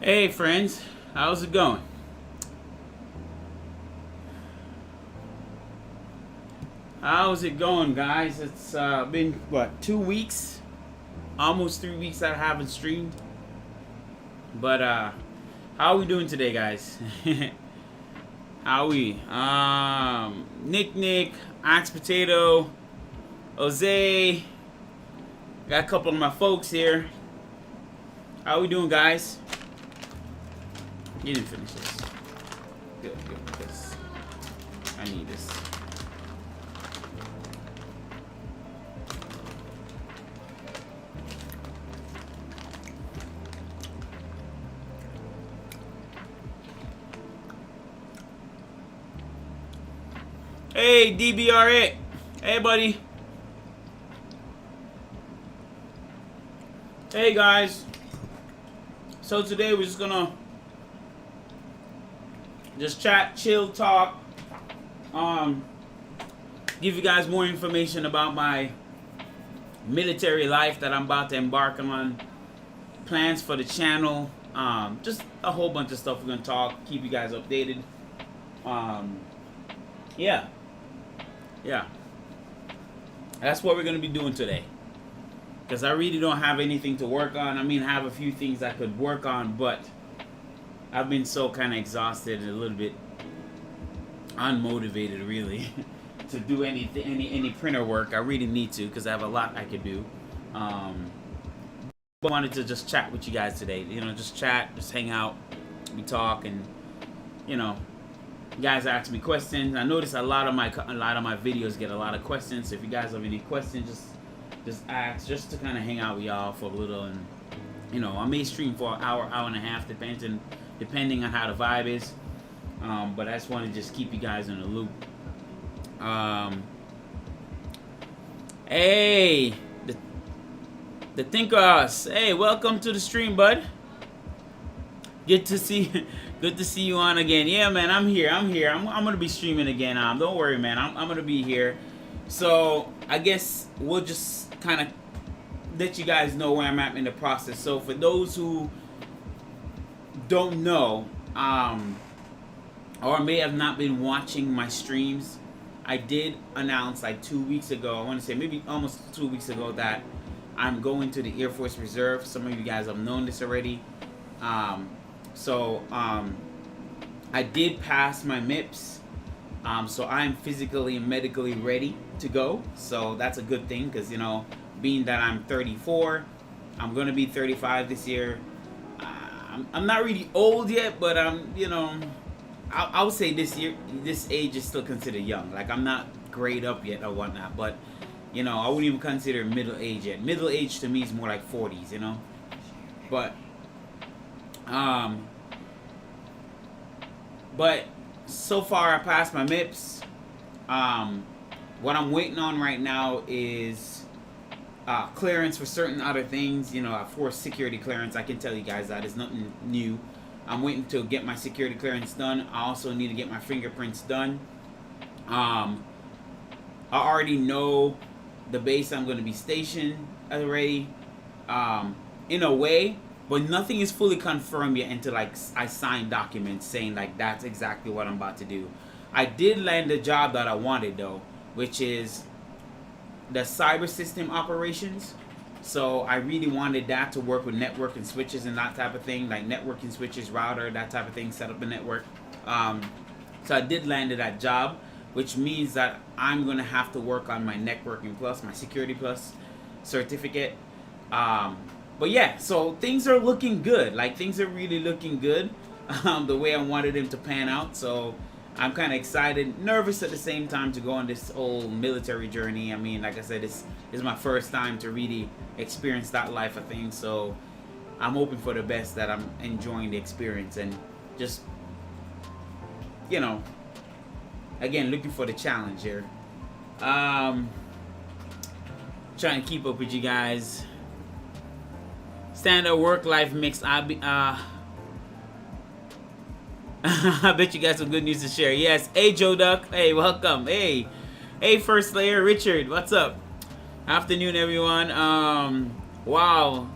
Hey friends, how's it going? How's it going, guys? It's been what, 2 weeks, almost 3 weeks that I haven't streamed. But how are we doing today, guys? How are we? Nick, Axe Potato, Jose, got a couple of my folks here. How are we doing, guys? You didn't finish this. Good, because I need this. Hey, DBR8. Hey, buddy. Hey, guys. So today we're just gonna chat, chill, talk, give you guys more information about my military life that I'm about to embark on, plans for the channel, just a whole bunch of stuff we're gonna talk, keep you guys updated. Yeah, that's what we're gonna be doing today, because I really don't have anything to work on. I mean, I have a few things I could work on, but I've been so kind of exhausted and a little bit unmotivated, really, to do any printer work. I really need to, because I have a lot I could do. But I wanted to just chat with you guys today. You know, just chat, just hang out, we talk, and you know, you guys ask me questions. I notice a lot of my videos get a lot of questions. So if you guys have any questions, just ask, just to kind of hang out with y'all for a little. And you know, I may stream for an hour and a half, depending on how the vibe is. But I just want to just keep you guys in the loop. Hey, the Thinkers. Hey, welcome to the stream, bud. Good to see you on again. Yeah, man, I'm here. I'm gonna be streaming again. Don't worry, man. I'm gonna be here. So I guess we'll just kind of let you guys know where I'm at in the process. So for those who don't know, or may have not been watching my streams, I did announce like 2 weeks ago, I want to say maybe almost 2 weeks ago, that I'm going to the Air Force Reserve. Some of you guys have known this already. I did pass my MIPS, so I'm physically and medically ready to go. So that's a good thing, because you know, being that I'm 34, I'm gonna be 35 this year. I'm not really old yet, but you know, I would say this age is still considered young. Like, I'm not grayed up yet or whatnot, but you know, I wouldn't even consider middle age yet. Middle age to me is more like 40s, you know. But so far I passed my MIPS. What I'm waiting on right now is clearance for certain other things. You know, for security clearance, I can tell you guys that is nothing new. I'm waiting to get my security clearance done. I also need to get my fingerprints done. I already know the base I'm going to be stationed already, in a way, but nothing is fully confirmed yet until like I sign documents saying like that's exactly what I'm about to do. I did land the job that I wanted though, which is the cyber system operations. So I really wanted that to work with network and switches and that type of thing, like networking switches, router, that type of thing, set up a network. So I did land that job, which means that I'm gonna have to work on my networking plus, my security plus certificate. But yeah, so things are looking good. Like, things are really looking good, the way I wanted them to pan out. So I'm kind of excited, nervous at the same time to go on this whole military journey. I mean, like I said, this is my first time to really experience that life of things. So I'm hoping for the best, that I'm enjoying the experience, and just, you know, again, looking for the challenge here. Trying to keep up with you guys. Standard work-life mix. I bet you guys some good news to share. Yes. Hey, Joe Duck. Hey, welcome. Hey, First Layer Richard. What's up? Afternoon, everyone. Wow.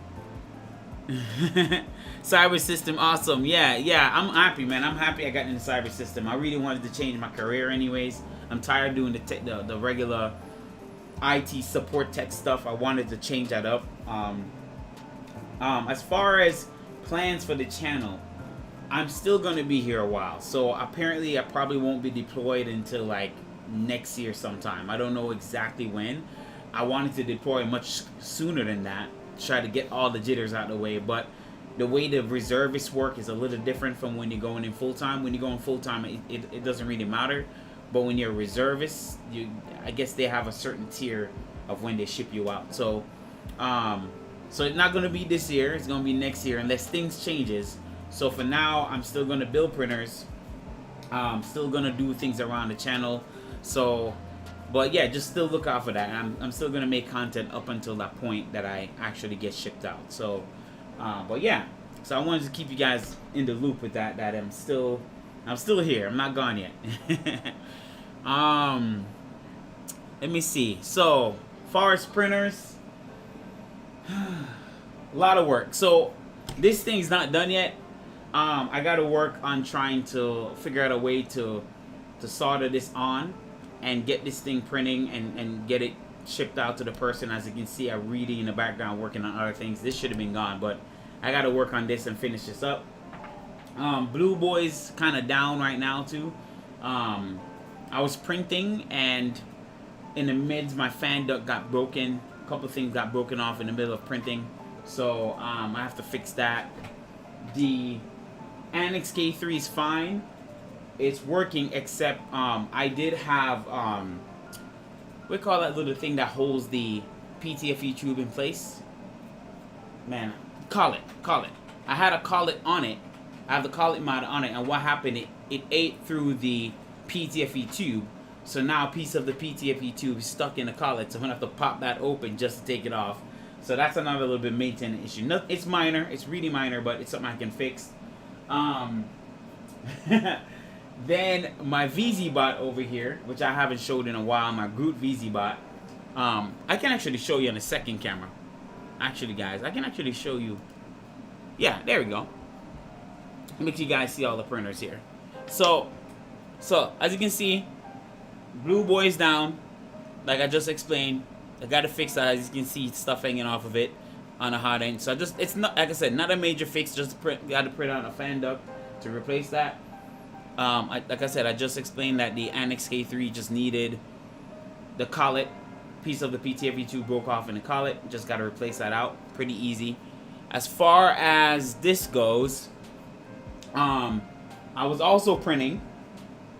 Cyber system, awesome. Yeah, I'm happy, man. I'm happy I got in the cyber system. I really wanted to change my career anyways. I'm tired of doing the regular IT support tech stuff. I wanted to change that up. As far as plans for the channel, I'm still going to be here a while. So apparently I probably won't be deployed until like next year sometime. I don't know exactly when. I wanted to deploy much sooner than that. Try to get all the jitters out of the way. But the way the reservists work is a little different from when you're going in full-time. When you're going full-time, it doesn't really matter. But when you're a reservist, I guess they have a certain tier of when they ship you out. So, so it's not going to be this year. It's going to be next year unless things changes. So for now, I'm still going to build printers. Still going to do things around the channel. So, but yeah, just still look out for that. I'm still going to make content up until that point that I actually get shipped out. So, but yeah. So I wanted to keep you guys in the loop with that. That I'm still here. I'm not gone yet. Let me see. So, far as printers, a lot of work. So, this thing's not done yet. I got to work on trying to figure out a way to solder this on and get this thing printing and get it shipped out to the person. As you can see, I'm reading in the background, working on other things. This should have been gone, but I got to work on this and finish this up. Blue Boy's kind of down right now too. I was printing and in the mids my fan duct got broken. A couple things got broken off in the middle of printing, so I have to fix that. The Annex K3 is fine. It's working, except I did have we call that little thing that holds the PTFE tube in place. Man, collet. I had a collet on it. I have the collet mod on it, and what happened, it ate through the PTFE tube. So now a piece of the PTFE tube is stuck in the collet, so I'm going to have to pop that open just to take it off. So that's another little bit maintenance issue. No, it's minor, it's really minor, but it's something I can fix. Then my VZ bot over here, which I haven't showed in a while, my Groot VZ bot. I can actually show you on the second camera. Actually, guys, I can actually show you. Yeah, there we go. Make you guys see all the printers here. So as you can see, Blue Boy's down, like I just explained. I gotta fix that. As you can see, stuff hanging off of it on the hot end. So it's not, like I said, not a major fix. Just gotta print out a fan duct to replace that. Like I said, I just explained that the Annex K3 just needed the collet. Piece of the PTFE tube broke off in the collet. Just gotta replace that out. Pretty easy. As far as this goes, I was also printing,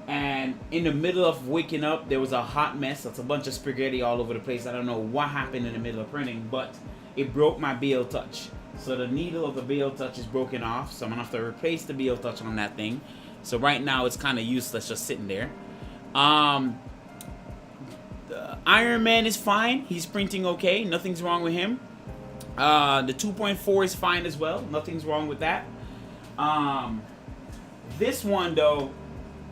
and in the middle of waking up, there was a hot mess. That's a bunch of spaghetti all over the place. I don't know what happened in the middle of printing, but it broke my BL Touch. So the needle of the BL Touch is broken off, so I'm gonna have to replace the BL Touch on that thing. So right now it's kind of useless just sitting there. The Iron Man is fine. He's printing okay. Nothing's wrong with him. The 2.4 is fine as well. Nothing's wrong with that. This one though,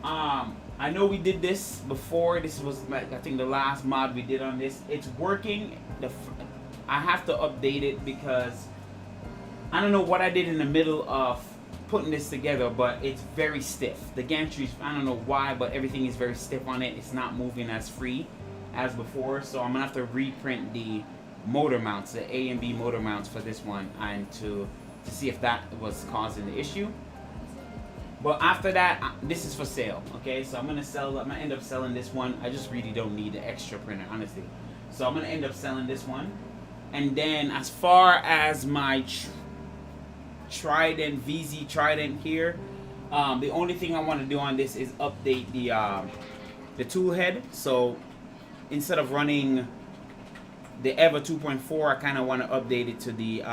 I know we did this before. This was like, I think the last mod we did on this. It's working. I have to update it because I don't know what I did in the middle of putting this together, but it's very stiff. The gantry, I don't know why, but everything is very stiff on it. It's not moving as free as before, so I'm gonna have to reprint the motor mounts, the A and B motor mounts for this one, and to see if that was causing the issue. But after that, this is for sale, okay? So I'm gonna end up selling this one. I just really don't need the extra printer, honestly. So I'm gonna end up selling this one. And then as far as my Trident VZ Trident here, the only thing I want to do on this is update the tool head. So instead of running the EVA 2.4, I kind of want to update it to the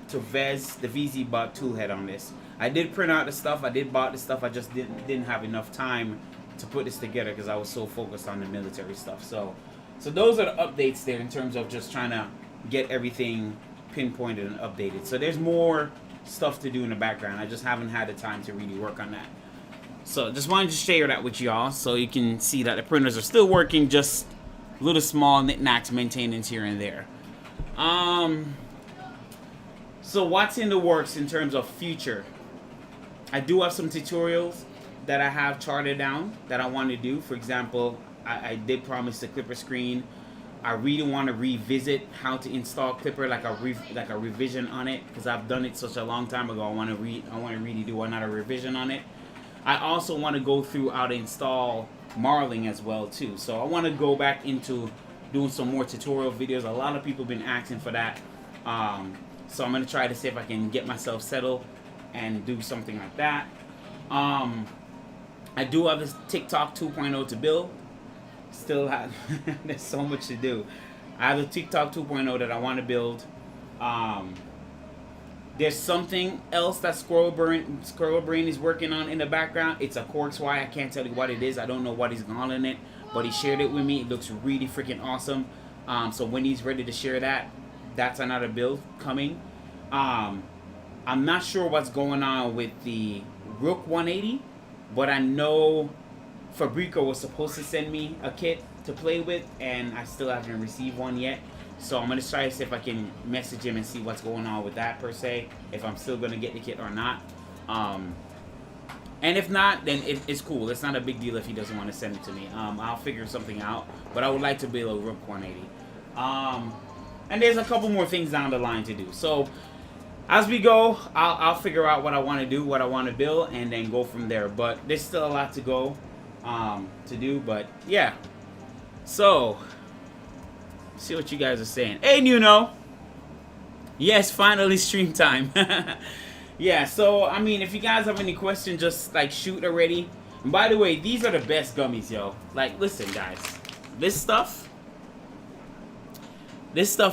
VEZ, the VZ bot tool head on this. I did print out the stuff, I did bought the stuff, I just didn't have enough time to put this together because I was so focused on the military stuff. So those are the updates there in terms of just trying to get everything pinpointed and updated. So there's more stuff to do in the background. I just haven't had the time to really work on that. So just wanted to share that with y'all so you can see that the printers are still working, just little small knickknacks maintenance here and there. So what's in the works in terms of future? I do have some tutorials that I have charted down that I want to do. For example, I did promise the Clipper screen. I really want to revisit how to install Clipper, like a revision on it, because I've done it such a long time ago. I want to really do another revision on it. I also want to go through how to install Marling as well too. So I want to go back into doing some more tutorial videos. A lot of people have been asking for that. So I'm going to try to see if I can get myself settled and do something like that. I do have this TikTok 2.0 to build. Still have there's so much to do. I have a TikTok 2.0 that I want to build. There's something else that Squirrel Brain is working on in the background. It's a Corkswire. I can't tell you what it is. I don't know what he's calling it, but he shared it with me. It looks really freaking awesome. So when he's ready to share that, that's another build coming. I'm not sure what's going on with the Rook 180, but I know Fabrico was supposed to send me a kit to play with, and I still haven't received one yet. So I'm going to try to see if I can message him and see what's going on with that per se, if I'm still going to get the kit or not. And if not, then it's cool. It's not a big deal if he doesn't want to send it to me. I'll figure something out, but I would like to build a Rook 180. And there's a couple more things down the line to do. So as we go, I'll figure out what I want to do, what I want to build, and then go from there. But there's still a lot to go to do, but yeah. So see what you guys are saying. Hey Nuno, yes, finally stream time. Yeah, so I mean, if you guys have any questions, just like shoot already. And by the way, these are the best gummies, yo. Like, listen guys, this stuff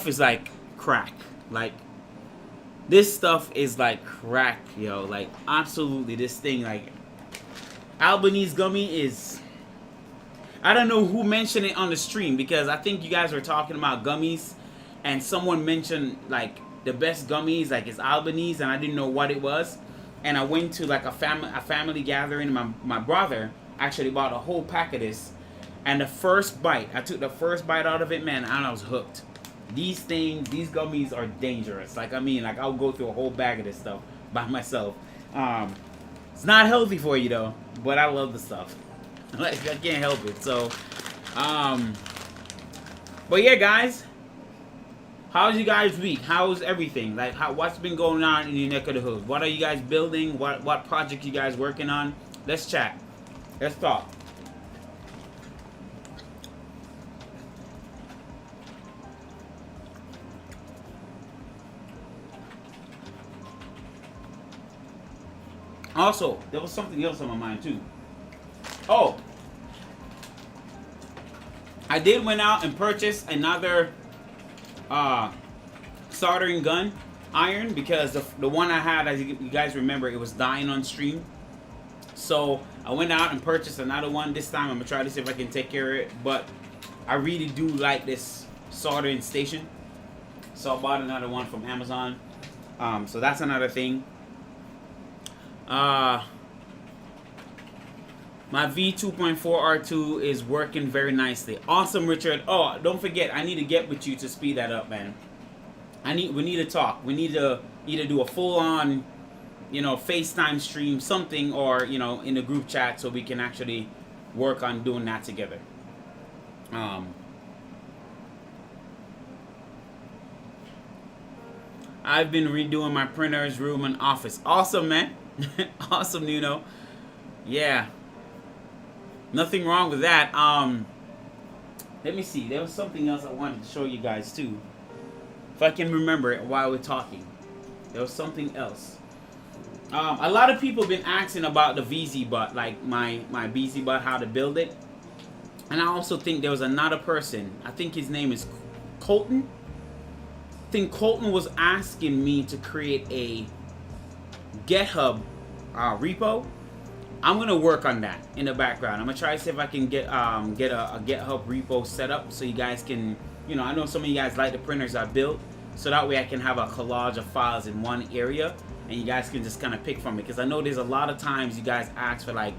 is like crack. Like, this stuff is like crack, yo. Like, absolutely, this thing, like, Albanese gummy is, I don't know who mentioned it on the stream, because I think you guys were talking about gummies, and someone mentioned like the best gummies, like it's Albanese, and I didn't know what it was. And I went to like a family gathering. My brother actually bought a whole pack of this, and the first bite, I took the first bite out of it, man, and I was hooked. These gummies are dangerous. Like, I mean, like, I'll go through a whole bag of this stuff by myself. It's not healthy for you though, but I love the stuff. Like, I can't help it. So, but yeah, guys, how's you guys' week? How's everything? Like, what's been going on in your neck of the hood? What are you guys building? What project you guys working on? Let's chat. Let's talk. Also, there was something else on my mind too. Oh, I did went out and purchase another soldering gun iron, because the one I had, as you guys remember, it was dying on stream. So I went out and purchased another one. This time I'm gonna try to see if I can take care of it. But I really do like this soldering station, so I bought another one from Amazon. So that's another thing. My V2.4R2 is working very nicely. Awesome, Richard. Oh, don't forget, I need to get with you to speed that up, man. We need to talk. We need to either do a full-on, you know, FaceTime stream, something, or, you know, in a group chat, so we can actually work on doing that together. I've been redoing my printers, room, and office. Awesome, man. Awesome, Nuno. Yeah. Nothing wrong with that. Let me see. There was something else I wanted to show you guys too. If I can remember it while we're talking. There was something else. A lot of people have been asking about the VZ butt, like my VZ butt, how to build it. And I also think there was another person. I think his name is Colton. I think Colton was asking me to create a GitHub repo. I'm gonna work on that in the background. I'm gonna try to see if I can get a GitHub repo set up, so you guys can, you know, I know some of you guys like the printers I built, so that way I can have a collage of files in one area, and you guys can just kind of pick from it. Because I know there's a lot of times you guys ask for like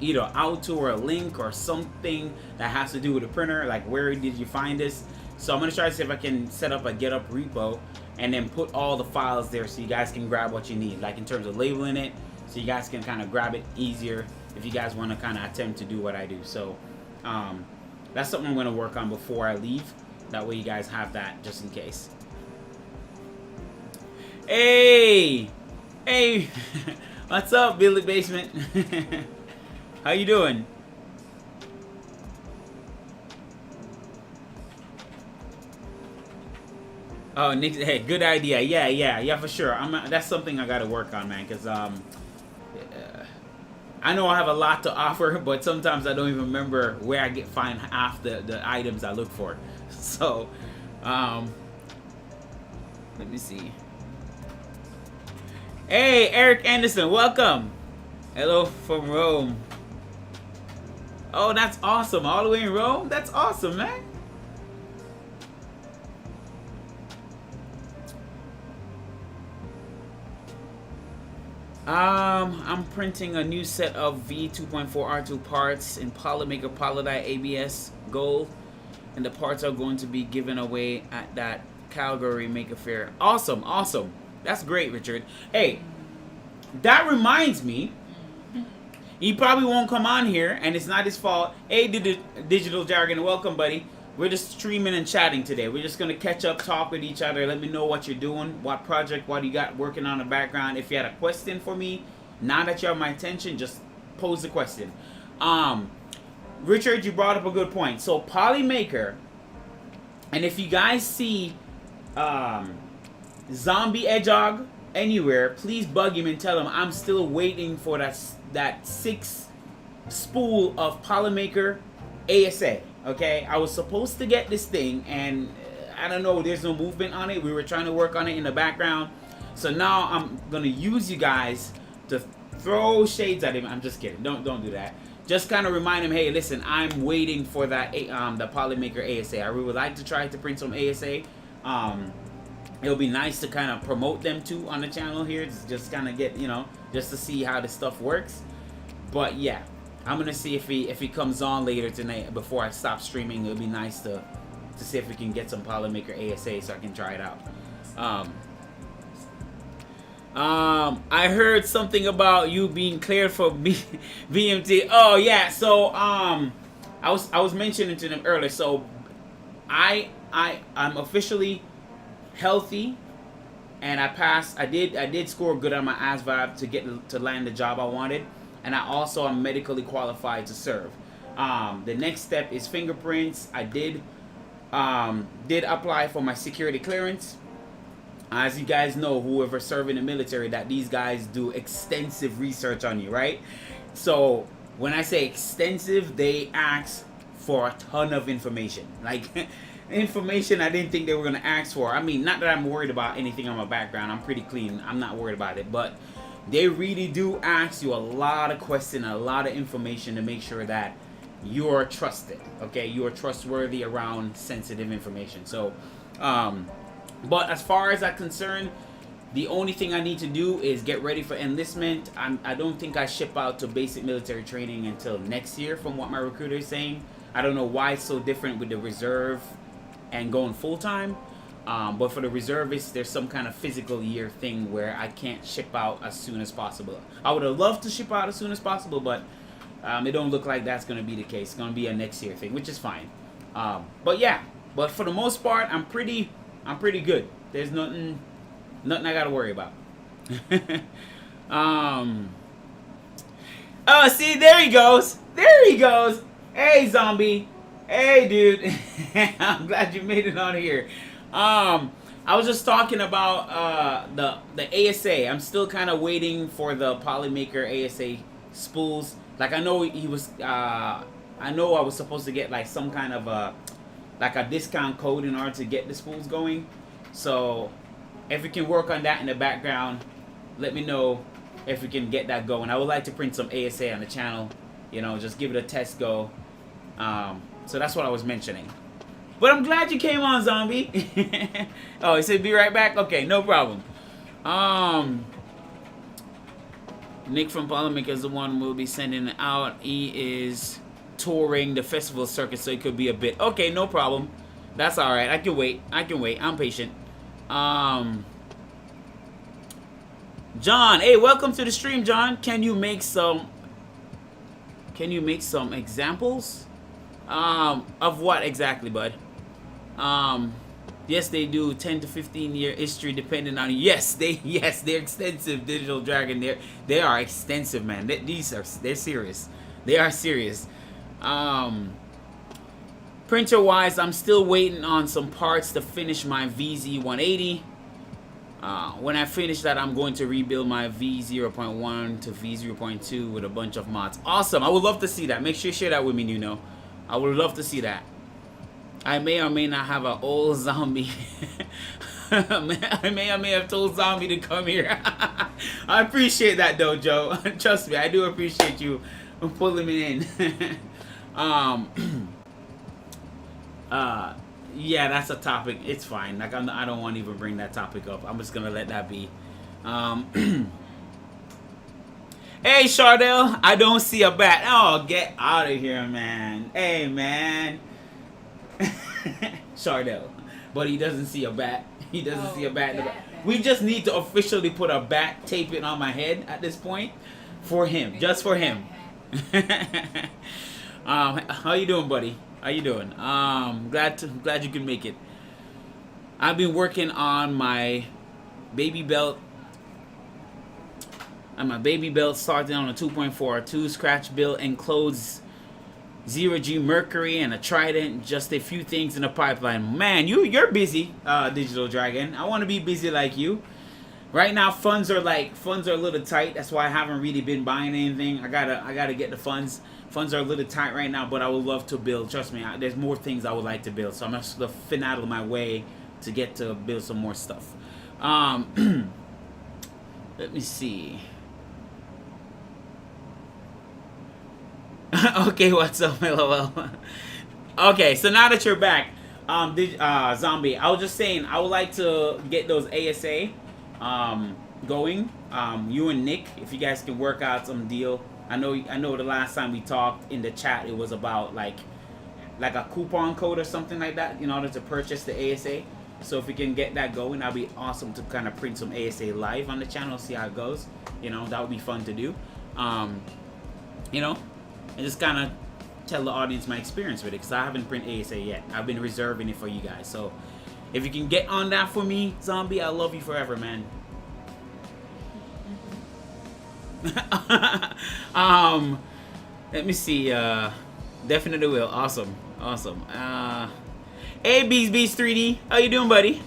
either out to or a link or something that has to do with the printer, like where did you find this. So I'm gonna try to see if I can set up a GitHub repo, and then put all the files there so you guys can grab what you need, like in terms of labeling it, so you guys can kind of grab it easier if you guys want to kind of attempt to do what I do. So that's something I'm going to work on before I leave. That way you guys have that just in case. Hey, hey, what's up, Billy Basement? How you doing? Oh, Nick, hey, good idea. Yeah, for sure. That's something I got to work on, man, because I know I have a lot to offer, but sometimes I don't even remember where I find half the items I look for. So, let me see. Hey, Eric Anderson, welcome. Hello from Rome. Oh, that's awesome. All the way in Rome? That's awesome, man. I'm printing a new set of V2.4R2 parts in Polymaker Polydite ABS Gold, and the parts are going to be given away at that Calgary Maker Fair. Awesome, awesome. That's great, Richard. Hey, that reminds me, he probably won't come on here, and it's not his fault. Hey, Digital Jargon, welcome, buddy. We're just streaming and chatting today. We're just going to catch up, talk with each other. Let me know what you're doing, what project, what you got working on in the background. If you had a question for me, now that you have my attention, just pose the question. Richard, you brought up a good point. So Polymaker, and if you guys see Zombie Hedgehog anywhere, please bug him and tell him I'm still waiting for that 6 spool of Polymaker ASA. Okay, I was supposed to get this thing, and I don't know, there's no movement on it. We were trying to work on it in the background. So now I'm gonna use you guys to throw shades at him. I'm just kidding. Don't do that. Just kind of remind him, hey, listen, I'm waiting for that the Polymaker ASA. I really would like to try to print some ASA. It'll be nice to kind of promote them too on the channel here. Just kind of get, you know, just to see how this stuff works. But yeah, I'm gonna see if he comes on later tonight before I stop streaming. It'll be nice to see if we can get some Polymaker ASA so I can try it out. I heard something about you being cleared for BMT. Oh yeah, so I was mentioning to them earlier. So I'm officially healthy, and I passed. I did score good on my ASVAB to land the job I wanted, and I also am medically qualified to serve. The next step is fingerprints. I did apply for my security clearance. As you guys know, whoever served in the military, that these guys do extensive research on you, right? So when I say extensive, they ask for a ton of information. Like information I didn't think they were going to ask for. I mean, not that I'm worried about anything on my background. I'm pretty clean. I'm not worried about it. But they really do ask you a lot of questions, a lot of information to make sure that you're trusted. Okay? You are trustworthy around sensitive information. So, but as far as I'm concerned, the only thing I need to do is get ready for enlistment. I don't think I ship out to basic military training until next year from what my recruiter is saying. I don't know why it's so different with the reserve and going full-time. But for the reservists, there's some kind of physical year thing where I can't ship out as soon as possible. I would have loved to ship out as soon as possible, but it don't look like that's going to be the case. It's going to be a next year thing, which is fine. But yeah, but for the most part, I'm pretty good. There's nothing I got to worry about. Oh, see, there he goes. There he goes. Hey, zombie. Hey, dude. I'm glad you made it on here. I was just talking about the ASA. I'm still kind of waiting for the Polymaker ASA spools. Like I know he was. I know I was supposed to get like some kind of a discount code in order to get the spools going. So if we can work on that in the background, let me know if we can get that going. I would like to print some ASA on the channel. You know, just give it a test go. So that's what I was mentioning. But I'm glad you came on, zombie. Oh, he said be right back? Okay, no problem. Nick from Polymaker is the one we'll be sending out. He is touring the festival circuit, so it could be a bit. Okay, no problem. That's alright. I can wait. I'm patient. John, hey, welcome to the stream, John. Can you make some examples? Of what exactly, bud? Yes, they do. 10 to 15 year history, depending on. Yes, they're extensive. Digital Dragon, they are extensive, man. They're serious. They are serious. Printer wise, I'm still waiting on some parts to finish my VZ180. When I finish that, I'm going to rebuild my V0.1 to V0.2 with a bunch of mods. Awesome. I would love to see that. Make sure you share that with me, Nuno. I would love to see that. I may or may not have an old zombie. I may or may have told Zombie to come here. I appreciate that though, Joe. Trust me, I do appreciate you pulling me in. Yeah, that's a topic. It's fine. Like I don't want to even bring that topic up. I'm just gonna let that be. Hey, Chardell, I don't see a bat. Oh, get out of here, man. Hey, man. Chardell. But he doesn't see a bat. He doesn't see a bat. We just need to officially put a bat, tape it on my head at this point. For him. Just for him. How you doing, buddy? How you doing? Glad you could make it. I've been working on my baby belt. And my baby belt starting on a 2.4, 2 scratch build, enclosed 0G Mercury and a Trident. Just a few things in the pipeline. Man, you're busy, Digital Dragon. I want to be busy like you. Right now, funds are a little tight. That's why I haven't really been buying anything. I gotta get the funds. Funds are a little tight right now, but I would love to build. Trust me, there's more things I would like to build. So I'm just gonna finagle my way to get to build some more stuff. Let me see. Okay, what's up, LOL? Okay, so now that you're back, Zombie, I was just saying I would like to get those ASA going. You and Nick, if you guys can work out some deal. I know the last time we talked in the chat, it was about like a coupon code or something like that in order to purchase the ASA. So if we can get that going, that'd be awesome to kind of print some ASA live on the channel, see how it goes. You know, that would be fun to do. You know, and just kind of tell the audience my experience with it, because I haven't printed ASA yet. I've been reserving it for you guys. So if you can get on that for me, Zombie, I love you forever, man. Let me see. Definitely will. Awesome. Hey, Bees 3D, how you doing, buddy?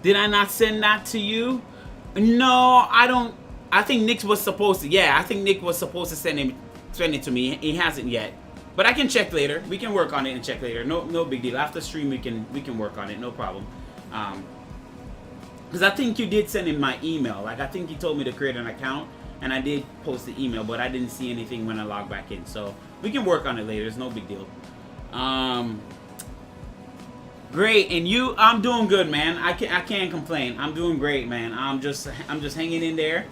Did I not send that to you? No, I don't. I think Nick was supposed to. Yeah, I think Nick was supposed to send it to me. He hasn't yet, but I can check later. We can work on it and check later. No big deal. After stream, we can work on it. No problem. Because I think you did send him my email. Like, I think you told me to create an account, and I did post the email, but I didn't see anything when I logged back in. So we can work on it later. It's no big deal. Great, and you? I'm doing good, man. I can't complain. I'm doing great, man. I'm just hanging in there.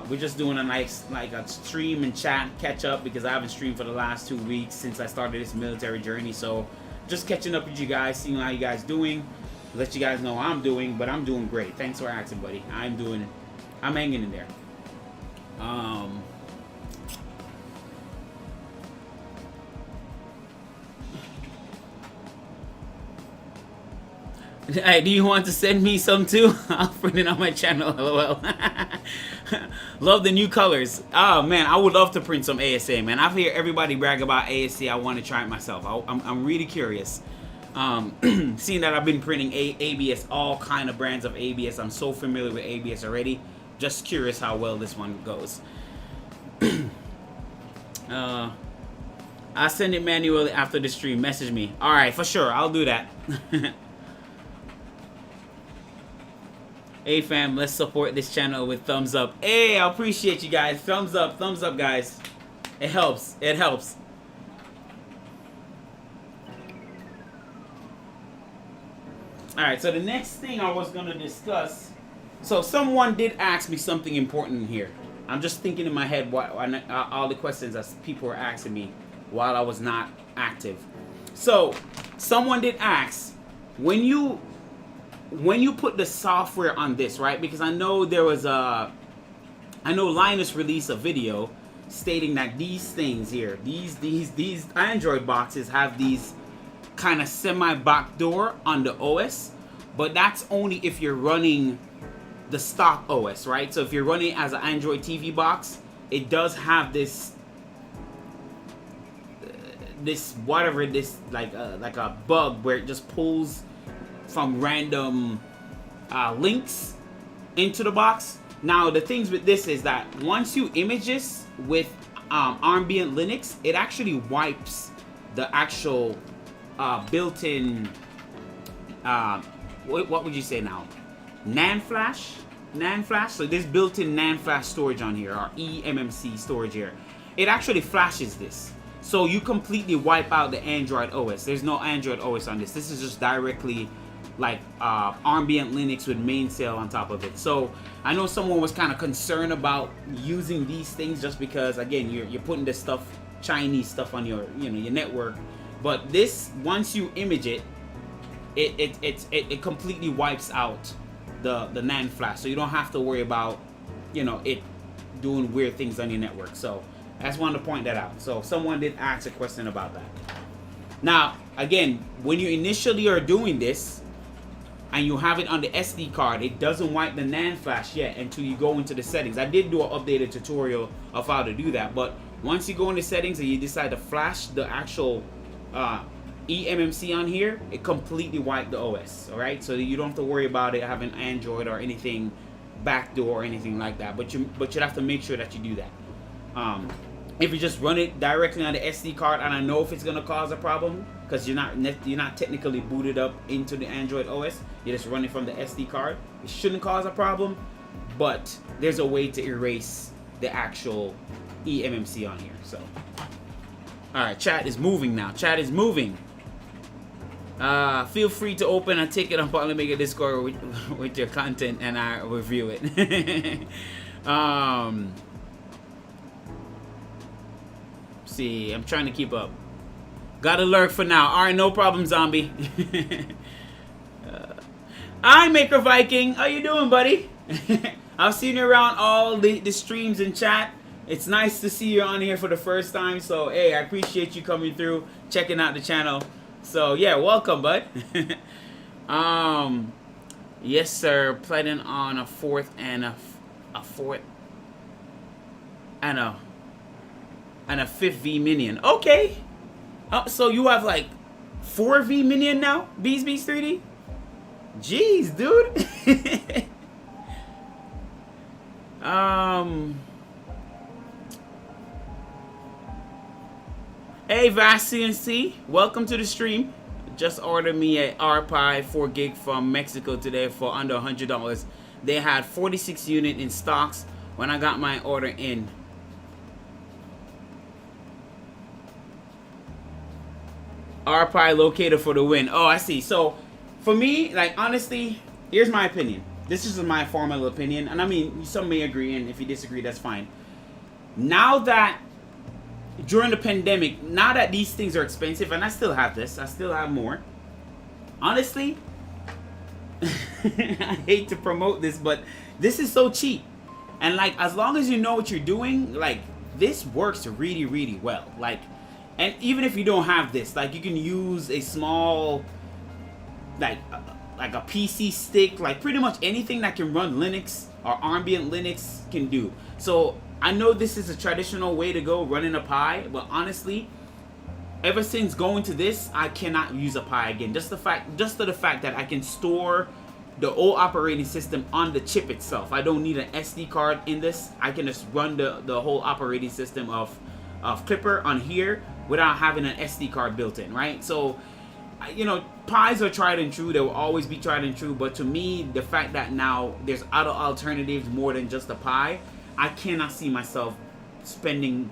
We're just doing a nice a stream and chat catch up, because I haven't streamed for the last 2 weeks since I started this military journey. So just catching up with you guys, seeing how you guys doing. Let you guys know how I'm doing, but I'm doing great. Thanks for asking, buddy. I'm hanging in there. Hey, do you want to send me some too? I'll print it on my channel, lol. Love the new colors. Oh man, I would love to print some ASA, man. I've heard everybody brag about ASA. I want to try it myself. I'm really curious. Seeing that I've been printing ABS, all kind of brands of ABS. I'm so familiar with ABS already. Just curious how well this one goes. I'll send it manually after the stream. Message me. Alright, for sure. I'll do that. Hey fam, let's support this channel with thumbs up. Hey, I appreciate you guys. Thumbs up, guys. It helps. It helps. Alright, so the next thing I was going to discuss. So someone did ask me something important here. I'm just thinking in my head what all the questions that people were asking me while I was not active. So someone did ask, when you put the software on this, right? Because I know there was I know Linus released a video stating that these things here, these Android boxes have these kind of semi backdoor on the OS, but that's only if you're running the stock OS, right? So if you're running as an Android TV box, it does have this like a bug where it just pulls from random links into the box. Now the things with this is that once you image this with ambient Linux, it actually wipes the actual built-in what would you say now, NAND flash. So this built-in NAND flash storage on here, or eMMC storage here, it actually flashes this. So you completely wipe out the Android OS. There's no Android OS on this. This is just directly like ambient Linux with mainsail on top of it. So I know someone was kind of concerned about using these things just because, again, you're putting this stuff, Chinese stuff, on your your network. But this, once you image it, it completely wipes out the NAND flash. So you don't have to worry about it doing weird things on your network. So I just wanted to point that out. So someone did ask a question about that. Now, again, when you initially are doing this and you have it on the SD card, it doesn't wipe the NAND flash yet until you go into the settings. I did do an updated tutorial of how to do that, but once you go into settings and you decide to flash the actual eMMC on here, it completely wiped the OS. All right, so you don't have to worry about it having Android or anything backdoor or anything like that. But you have to make sure that you do that. If you just run it directly on the SD card, and I know if it's gonna cause a problem because you're not technically booted up into the Android OS, you just run it from the SD card. It shouldn't cause a problem, but there's a way to erase the actual eMMC on here. So, all right, chat is moving now. Chat is moving. Feel free to open a ticket on Partly Make a Discord with your content, and I review it. See, I'm trying to keep up. Gotta lurk for now. All right, no problem, zombie. Hi, Maker Viking. How you doing, buddy? I've seen you around all the streams and chat. It's nice to see you on here for the first time. So, hey, I appreciate you coming through, checking out the channel. So, yeah, welcome, bud. Yes, sir. Planning on a fourth and a fifth V minion. Okay. So you have like 4 V minion now? Bees 3D? Jeez, dude. Hey, Vast CNC. Welcome to the stream. Just ordered me a RPi 4 gig from Mexico today for under $100. They had 46 units in stocks when I got my order in. RPi locator for the win. Oh, I see. So, for me, like, honestly, here's my opinion. This is my formal opinion. And I mean, some may agree, and if you disagree, that's fine. Now that, during the pandemic, now that these things are expensive, and I still have this, I still have more. Honestly, I hate to promote this, but this is so cheap. And, like, as long as you know what you're doing, like, this works really, really well. Like, and even if you don't have this, like, you can use a small, like a PC stick, like pretty much anything that can run Linux or ambient Linux can do. So I know this is a traditional way to go, running a Pi, but honestly, ever since going to this, I cannot use a Pi again. Just to the fact that I can store the old operating system on the chip itself. I don't need an SD card in this. I can just run the whole operating system of Clipper on here without having an SD card built in, right? So, you know, Pis are tried and true. They will always be tried and true. But to me, the fact that now there's other alternatives more than just a Pi, I cannot see myself spending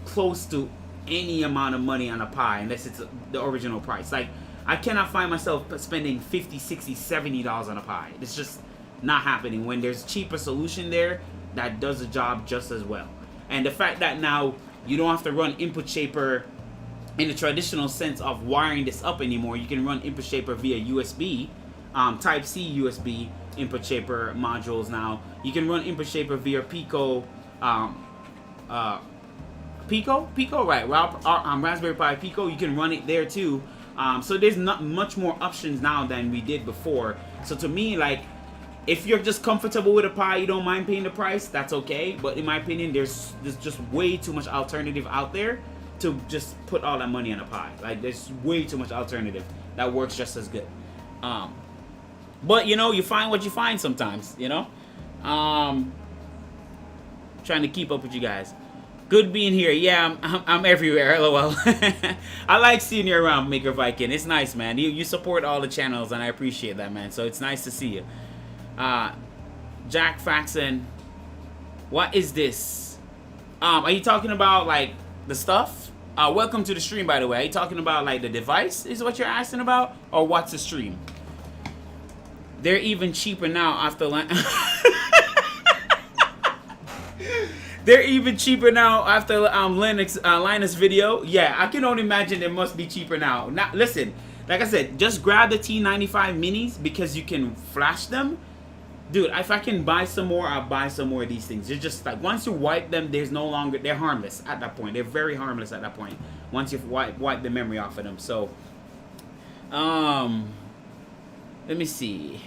close to any amount of money on a Pi unless it's the original price. Like, I cannot find myself spending $50, $60, $70 on a Pi. It's just not happening when there's a cheaper solution there that does the job just as well. And the fact that now you don't have to run input shaper in the traditional sense of wiring this up anymore. You can run input shaper via USB, Type C USB input shaper modules now. You can run input shaper via Pico, Pico, right? Raspberry Pi Pico. You can run it there too. So there's not much more options now than we did before. So to me, like, if you're just comfortable with a Pi, you don't mind paying the price, that's okay. But in my opinion, there's just way too much alternative out there to just put all that money on a Pi. Like, there's way too much alternative that works just as good. But you know, you find what you find sometimes, you know. Trying to keep up with you guys. Good being here. Yeah, I'm everywhere. LOL. I like seeing you around, Maker Viking. It's nice, man. You support all the channels, and I appreciate that, man. So it's nice to see you. Jack Faxon, what is this? Are you talking about like the stuff? Welcome to the stream, by the way. Are you talking about like the device? Is what you're asking about, or what's the stream? They're even cheaper now after they're even cheaper now after Linus video. Yeah, I can only imagine they must be cheaper now. Now, listen, like I said, just grab the T95 minis because you can flash them. Dude, if I can buy some more, I'll buy some more of these things. It's just like once you wipe them, there's no longer, they're harmless at that point. They're very harmless at that point once you've wipe the memory off of them. So, let me see.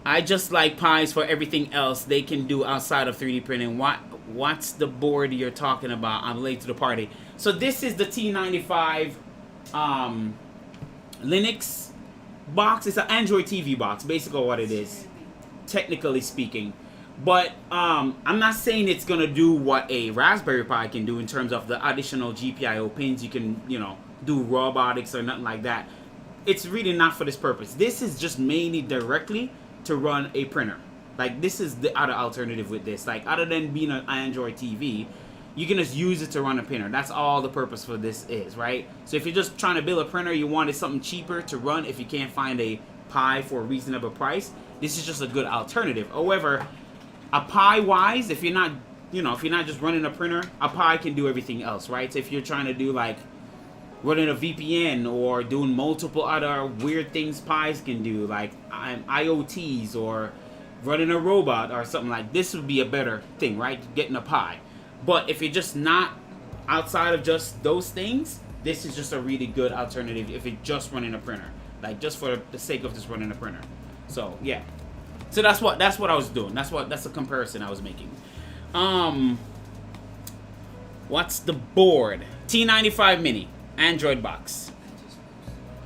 I just like Pis for everything else they can do outside of 3D printing. What's the board you're talking about? I'm late to the party. So this is the T95 Linux box. It's an Android TV box, basically what it is, technically speaking. But I'm not saying it's gonna do what a Raspberry Pi can do in terms of the additional GPIO pins. You can, you know, do robotics or nothing like that. It's really not for this purpose. This is just mainly directly to run a printer. Like, this is the other alternative with this. Like, other than being an Android TV, you can just use it to run a printer. That's all the purpose for this is, right? So if you're just trying to build a printer, you wanted something cheaper to run if you can't find a Pi for a reasonable price, this is just a good alternative. However, a Pi wise, if you're not, you know, if you're not just running a printer, a Pi can do everything else, right? So if you're trying to do like running a VPN or doing multiple other weird things Pis can do, like IoTs or running a robot or something like this, would be a better thing, right? Getting a Pi. But if you're just not outside of just those things, this is just a really good alternative if you're just running a printer, like just for the sake of just running a printer. So yeah, so that's what I was doing. That's the comparison I was making. What's the board? T95 Mini Android box.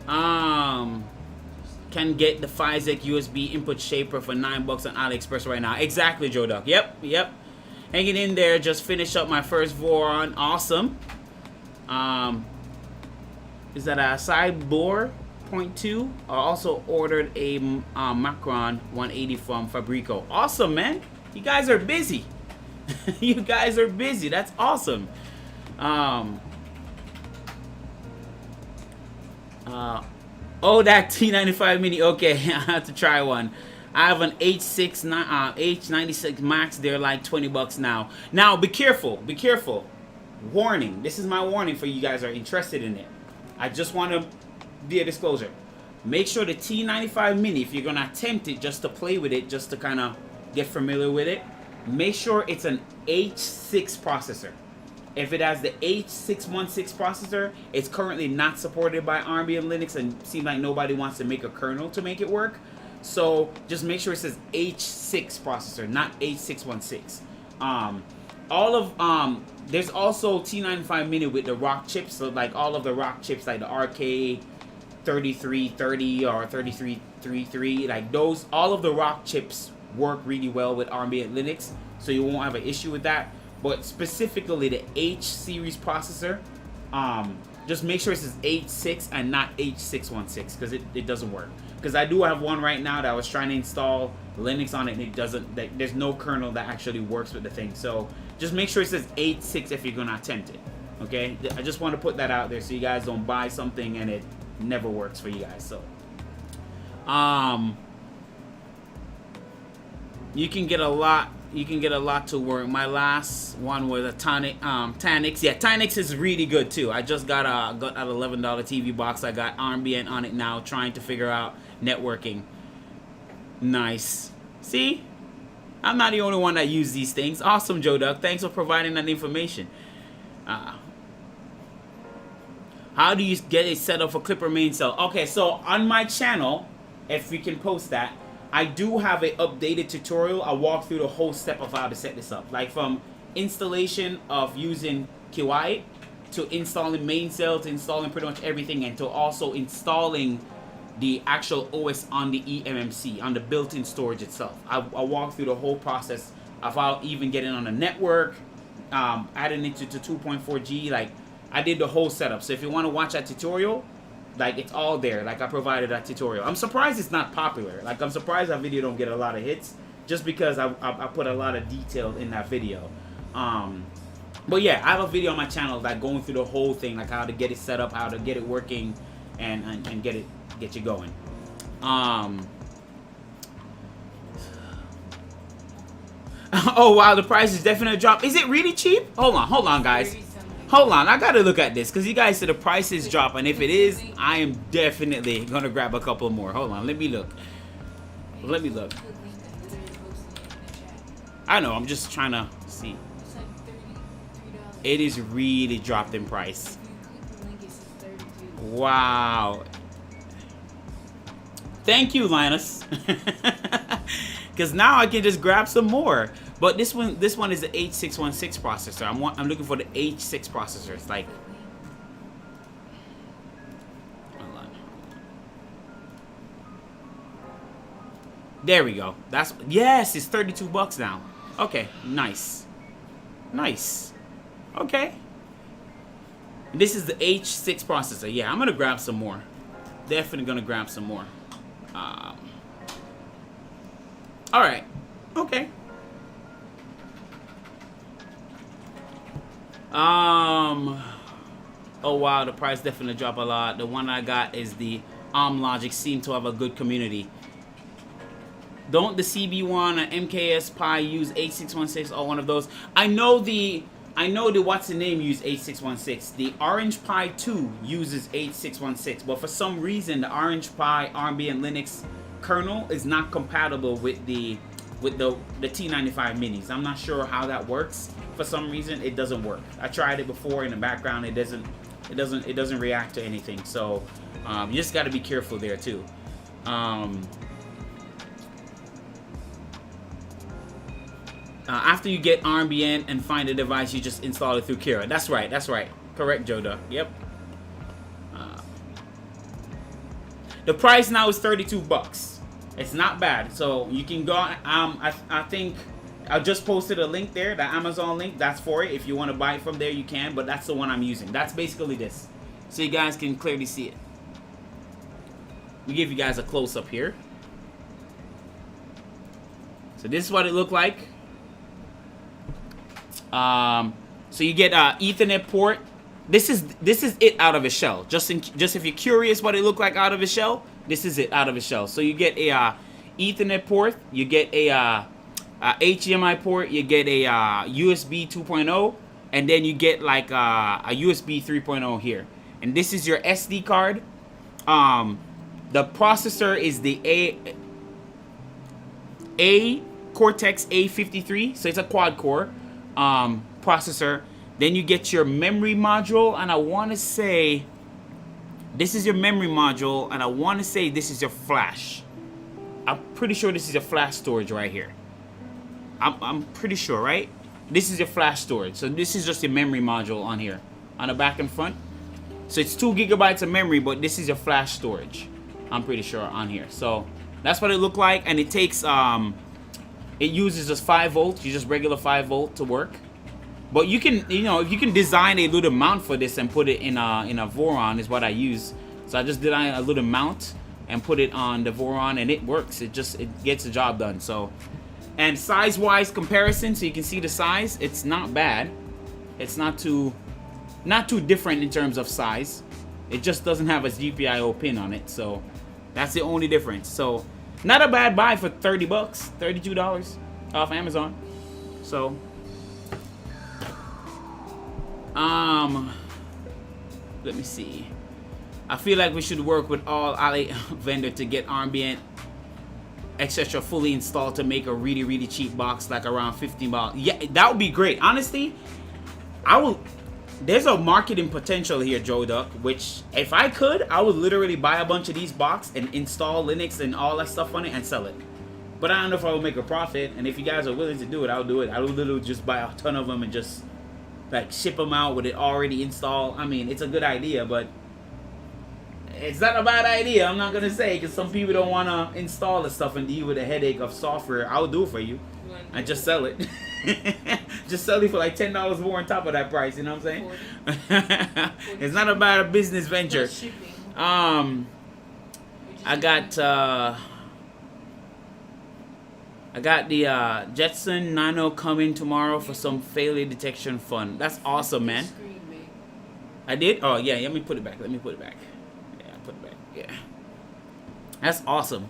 Can get the Physec USB input shaper for $9 on AliExpress right now. Exactly, Joe Duck. Yep. Hanging in there. Just finished up my first Voron. Awesome. Is that a sideboard 0.2? I also ordered a Macron 180 from Fabrico. Awesome, man. You guys are busy. You guys are busy. That's awesome. Oh, that T95 Mini. Okay, I have to try one. I have an H96 Max. They're like $20 now. Now, be careful. Be careful. Warning. This is my warning for you guys who are interested in it. I just want to be a disclosure. Make sure the T95 Mini, if you're going to attempt it just to play with it, just to kind of get familiar with it, make sure it's an H6 processor. If it has the H616 processor, it's currently not supported by ARM and Linux, and seems like nobody wants to make a kernel to make it work. So just make sure it says H6 processor, not H616. There's also T95 Mini with the Rock chips, so like all of the Rock chips, like the RK3330 or 3333, like those, all of the Rock chips work really well with ARM and Linux, so you won't have an issue with that. But specifically the H series processor, just make sure it says H6 and not H616, because it doesn't work. Because I do have one right now that I was trying to install Linux on it, and it doesn't. There's no kernel that actually works with the thing. So just make sure it says H6 if you're gonna attempt it. Okay, I just want to put that out there so you guys don't buy something and it never works for you guys. So you can get a lot you can get a lot to work. My last one was a Tanix. Yeah, Tanix is really good too. I just got an $11 TV box. I got Ambient on it now, trying to figure out networking. Nice. See, I'm not the only one that uses these things. Awesome, Joe Duck. Thanks for providing that information. How do you get it set up for Clipper main cell? Okay, so on my channel, if we can post that, I do have an updated tutorial. I walk through the whole step of how to set this up. Like from installation of using Kiwai to installing main cell to installing pretty much everything, and to also installing the actual OS on the eMMC, on the built-in storage itself. I walk through the whole process of how even getting on a network, adding it to 2.4G. Like, I did the whole setup. So if you want to watch that tutorial, like, it's all there. Like, I provided that tutorial. I'm surprised it's not popular. Like, I'm surprised that video don't get a lot of hits, just because I put a lot of detail in that video. But yeah, I have a video on my channel like going through the whole thing, like how to get it set up, how to get it working, and get you going. Oh wow, the price is definitely a drop. Is it really cheap? Hold on, guys. Hold on, I gotta look at this because you guys said the price is drop, and if it is, I am definitely gonna grab a couple more. Hold on, let me look. Let me look. I know, I'm just trying to see. It is really dropped in price. Wow. Thank you, Linus. Because now I can just grab some more. But this one is the H616 processor. I'm looking for the H6 processor. It's like, hold on. There we go. Yes, it's 32 bucks now. Okay, nice. Nice. Okay. This is the H6 processor. Yeah, I'm gonna grab some more. Definitely gonna grab some more. All right. Okay. Oh wow, the price definitely dropped a lot. The one I got is the Logic. Seem to have a good community. Don't the CB1 and MKS Pi use H616 or one of those? I know the what's the name use H616. The Orange Pi 2 uses H616, but for some reason the Orange Pi Ambient Linux kernel is not compatible with the T95 minis. I'm not sure how that works. For some reason it doesn't work. I tried it before in the background. It doesn't react to anything. So you just got to be careful there too. After you get Ambient and find a device, you just install it through Kira. That's right. That's right. Correct, Joda. Yep. The price now is 32 bucks. It's not bad. So you can go. I think I just posted a link there, the Amazon link. That's for it. If you want to buy it from there, you can. But that's the one I'm using. That's basically this, so you guys can clearly see it. We give you guys a close up here. So this is what it looked like. So you get Ethernet port. This is it out of a shell. Just if you're curious what it looked like out of a shell, this is it out of a shell. So you get a Ethernet port, you get a HDMI port, you get a USB 2.0, and then you get like a USB 3.0 here. And this is your SD card. The processor is the A Cortex A53, so it's a quad core processor. Then you get your memory module, and I want to say this is your memory module, and I want to say this is your flash. I'm pretty sure this is your flash storage right here. I'm pretty sure, right? This is your flash storage. So this is just your memory module on here, on the back and front. So it's 2 gigabytes of memory, but this is your flash storage. I'm pretty sure on here. So that's what it looked like, and it takes it uses just 5 volts, just regular 5 volt to work. But you can, you can design a little mount for this and put it in a Voron is what I use. So I just designed a little mount and put it on the Voron, and it works. It gets the job done. So, and size-wise comparison, so you can see the size. It's not bad. It's not too different in terms of size. It just doesn't have a GPIO pin on it. So that's the only difference. So not a bad buy for 30 bucks, $32 off Amazon. So, let me see. I feel like we should work with all Ali vendor to get ambient etc fully installed to make a really cheap box, like around $15. Yeah, that would be great. Honestly, I will. There's a marketing potential here, Joe Duck, which if I could, I would literally buy a bunch of these boxes and install Linux and all that stuff on it and sell it. But I don't know if I would make a profit, and if you guys are willing to do it, I'll do it. I would literally just buy a ton of them and just like ship them out with it already installed. I mean, it's a good idea, but it's not a bad idea. I'm not gonna say, because some people don't want to install the stuff and deal with the headache of software. I'll do it for you. I just sell it. Just sell it for like $10 more on top of that price. You know what I'm saying? It's not a bad business venture. I got the Jetson Nano coming tomorrow for some failure detection fun. That's awesome, man. I did? Oh, yeah. Let me put it back. Yeah, put it back. Yeah. That's awesome.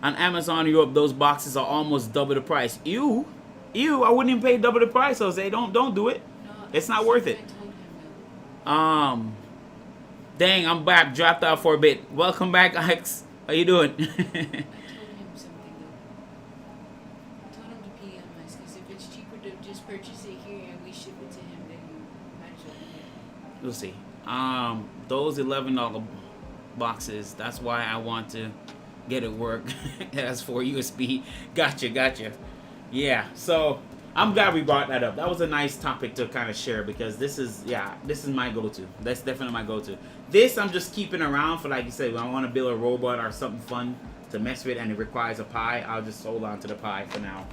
On Amazon Europe, those boxes are almost double the price. Ew. I wouldn't even pay double the price, Jose. Don't do it. No, it's not worth it. Dang, I'm back. Dropped out for a bit. Welcome back, Alex. How you doing? I told him something though. I told him to PM us, because if it's cheaper to just purchase it here and we ship it to him, then you match it. We'll see. Those $11 boxes. That's why I want to get it work. As for USB. Gotcha. Yeah. So I'm glad we brought that up. That was a nice topic to kind of share, because this is my go-to. That's definitely my go-to. This I'm just keeping around for, like you said, when I want to build a robot or something fun to mess with and it requires a Pi, I'll just hold on to the Pi for now.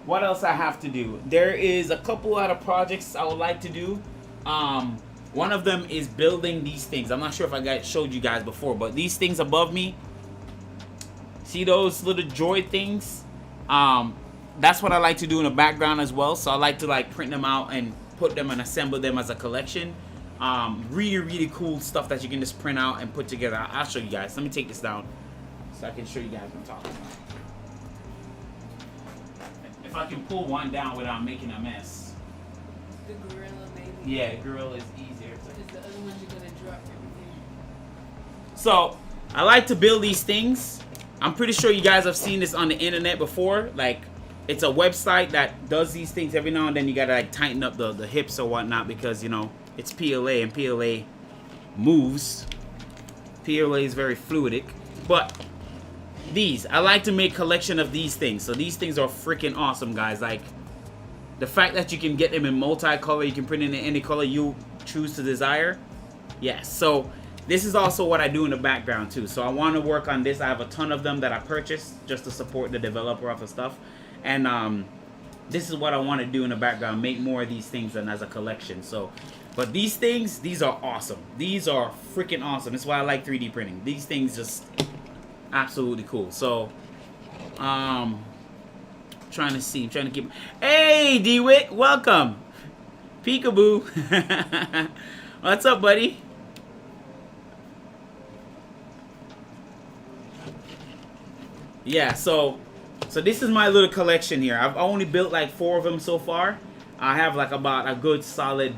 What else I have to do? There is a couple other projects I would like to do. One of them is building these things. I'm not sure if I showed you guys before, but these things above me, see those little droid things? That's what I like to do in the background as well. So I like to like print them out and put them and assemble them as a collection. Really cool stuff that you can just print out and put together. I'll show you guys. Let me take this down so I can show you guys what I'm talking about. If I can pull one down without making a mess. The gorilla maybe. Yeah, gorilla is easier. Because the other ones are gonna drop everything. So I like to build these things. I'm pretty sure you guys have seen this on the internet before. Like, it's a website that does these things. Every now and then you gotta like tighten up the hips or whatnot, because you know it's PLA and PLA moves. PLA is very fluidic. But these, I like to make collection of these things. So these things are freaking awesome, guys. Like the fact that you can get them in multicolor, you can print in any color you choose to desire. Yes. So this is also what I do in the background too. So I want to work on this. I have a ton of them that I purchased just to support the developer of the stuff. And this is what I want to do in the background. Make more of these things and as a collection. So, but these things, these are awesome. These are freaking awesome. That's why I like 3D printing. These things just absolutely cool. So, trying to see. I'm trying to keep. Hey, DeWitt, welcome. Peekaboo. What's up, buddy? Yeah, so this is my little collection here. I've only built like 4 of them so far. I have like about a good solid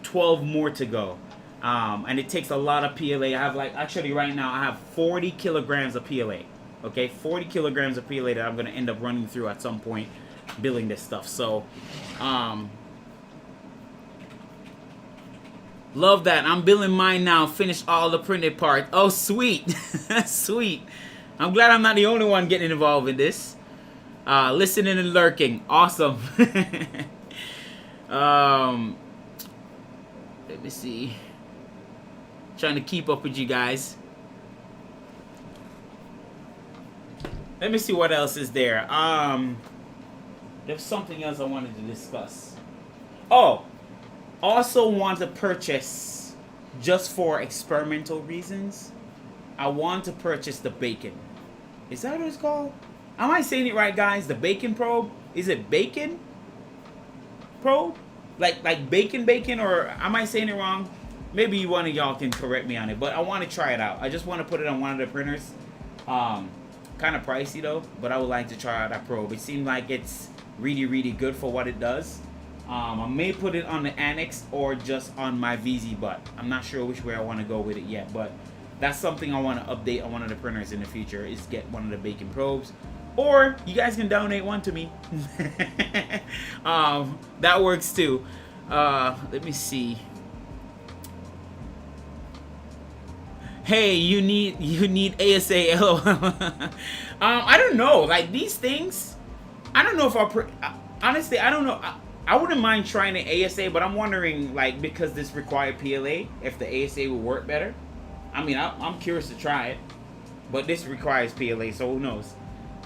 12 more to go. And it takes a lot of PLA. I have like, actually right now I have 40 kilograms of PLA. Okay, 40 kilograms of PLA that I'm going to end up running through at some point building this stuff. So, love that. I'm building mine now. Finished all the printed parts. Oh, sweet. Sweet. I'm glad I'm not the only one getting involved in this. Listening and lurking. Awesome. Let me see. Trying to keep up with you guys. Let me see what else is there. There's something else I wanted to discuss. Oh, also want to purchase, just for experimental reasons, I want to purchase the bacon. Is that what it's called? Am I saying it right, guys? The bacon probe? Is it bacon probe? Like bacon, or am I saying it wrong? Maybe one of y'all can correct me on it, but I want to try it out. I just want to put it on one of the printers. Kind of pricey though, but I would like to try out that probe. It seemed like it's really good for what it does. I may put it on the Annex or just on my VZ butt. I'm not sure which way I want to go with it yet, but that's something I want to update on one of the printers in the future, is get one of the Bacon probes. Or you guys can donate one to me. That works too. Let me see. Hey, you need ASA. LOL. I don't know. Like these things, I don't know if honestly, I don't know. I wouldn't mind trying the ASA, but I'm wondering, like, because this required PLA, if the ASA would work better. I mean, I'm curious to try it, but this requires PLA, so who knows?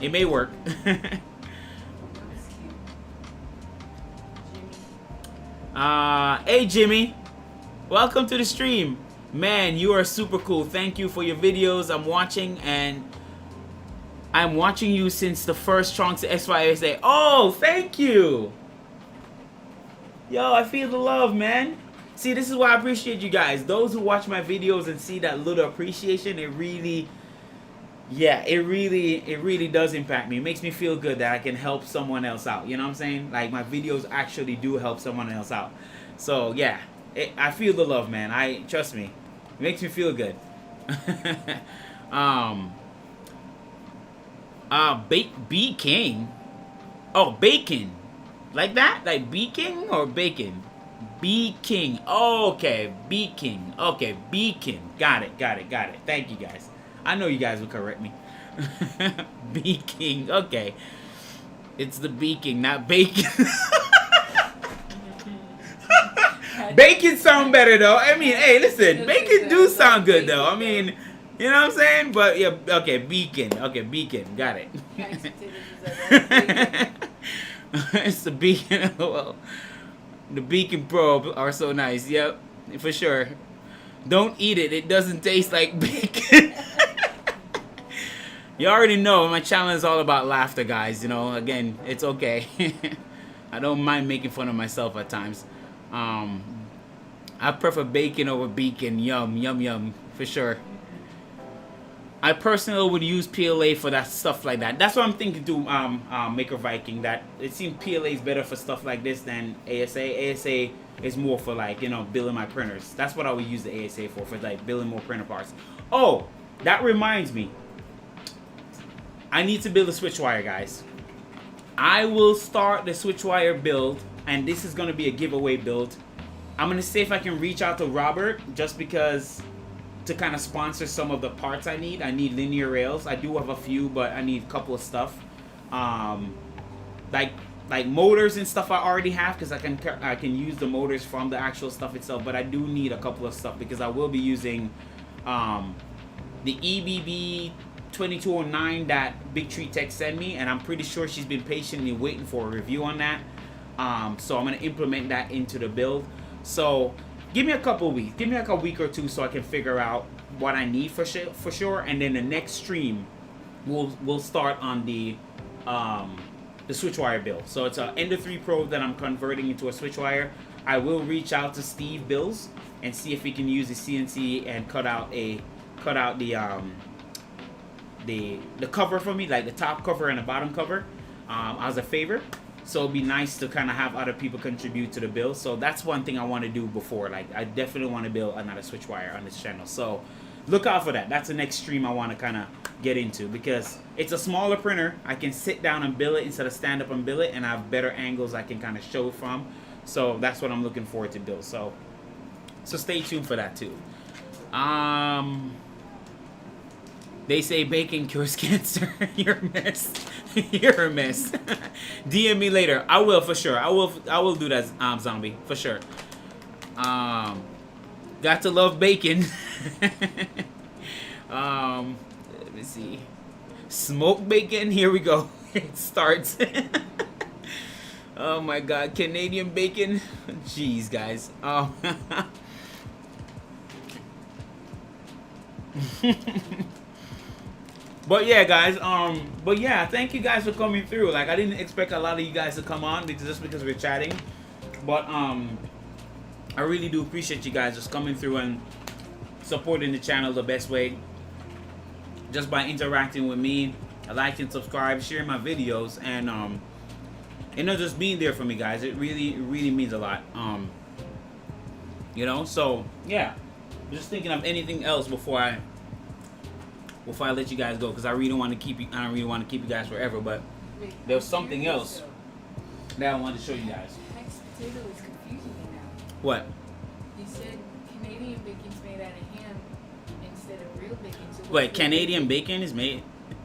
It may work. Hey Jimmy, welcome to the stream. Man, you are super cool. Thank you for your videos. I'm watching, and I'm watching you since the first Trunks SYSA. Oh, thank you. Yo, I feel the love, man. See, this is why I appreciate you guys. Those who watch my videos and see that little appreciation, it really, yeah, it really does impact me. It makes me feel good that I can help someone else out. You know what I'm saying? Like, my videos actually do help someone else out. So, yeah, I feel the love, man. Trust me. It makes me feel good. B King. Oh, bacon. Like that? Like B King or bacon? B King. Oh, okay. B King. Okay, B King. Got it. Thank you guys. I know you guys will correct me. B King. Okay. It's the B King, not bacon. Bacon sound better though. I mean, hey, listen, bacon do sound good though. I mean, you know what I'm saying? But yeah, okay, beacon. Okay, beacon. Got it. It's the beacon. Well, the beacon probe are so nice. Yep, for sure. Don't eat it. It doesn't taste like bacon. You already know my channel is all about laughter, guys. You know, again, it's okay. I don't mind making fun of myself at times. I prefer bacon over beacon. Yum, yum, yum, for sure. I personally would use PLA for that stuff like that. That's what I'm thinking to Maker Viking, that it seems PLA is better for stuff like this than ASA. ASA is more for, like, you know, building my printers. That's what I would use the ASA for like building more printer parts. Oh, that reminds me. I need to build a Switchwire, guys. I will start the Switchwire build, and this is going to be a giveaway build. I'm going to see if I can reach out to Robert, just because, to kind of sponsor some of the parts I need. I need linear rails. I do have a few, but I need a couple of stuff. Like motors and stuff I already have, because I can use the motors from the actual stuff itself. But I do need a couple of stuff, because I will be using the EBB 2209 that Big Tree Tech sent me, and I'm pretty sure she's been patiently waiting for a review on that. So I'm going to implement that into the build. So give me a couple weeks. Give me like a week or two so I can figure out what I need for sure. And then the next stream, we'll start on the Switchwire build. So it's an Ender 3 Pro that I'm converting into a Switchwire. I will reach out to Steve Bills and see if he can use the CNC and cut out the cover for me, like the top cover and the bottom cover, as a favor. So it'd be nice to kind of have other people contribute to the build. So that's one thing I want to do before. Like, I definitely want to build another Switchwire on this channel. So look out for that. That's the next stream I want to kind of get into, because it's a smaller printer. I can sit down and build it instead of stand up and build it, and I have better angles I can kind of show from. So that's what I'm looking forward to build. So stay tuned for that too. They say bacon cures cancer. You're a mess. You're a mess. DM me later. I will, for sure. I will do that, zombie, for sure. Got to love bacon. Let me see. Smoked bacon. Here we go. It starts. Oh my God, Canadian bacon. Jeez, guys. But yeah, guys, but yeah, thank you guys for coming through. Like, I didn't expect a lot of you guys to come on just because we're chatting. But I really do appreciate you guys just coming through and supporting the channel the best way, just by interacting with me like and subscribe, share my videos, and just being there for me, guys. It really means a lot. You know, so yeah. I'm just thinking of anything else before I let you guys go, because I really want to keep you. I don't really want to keep you guys forever, but there was something else that I wanted to show you guys. Mashed potato is confusing me now. What? You said Canadian bacon's made out of ham instead of real bacon. So what's Wait, real Canadian bacon is made.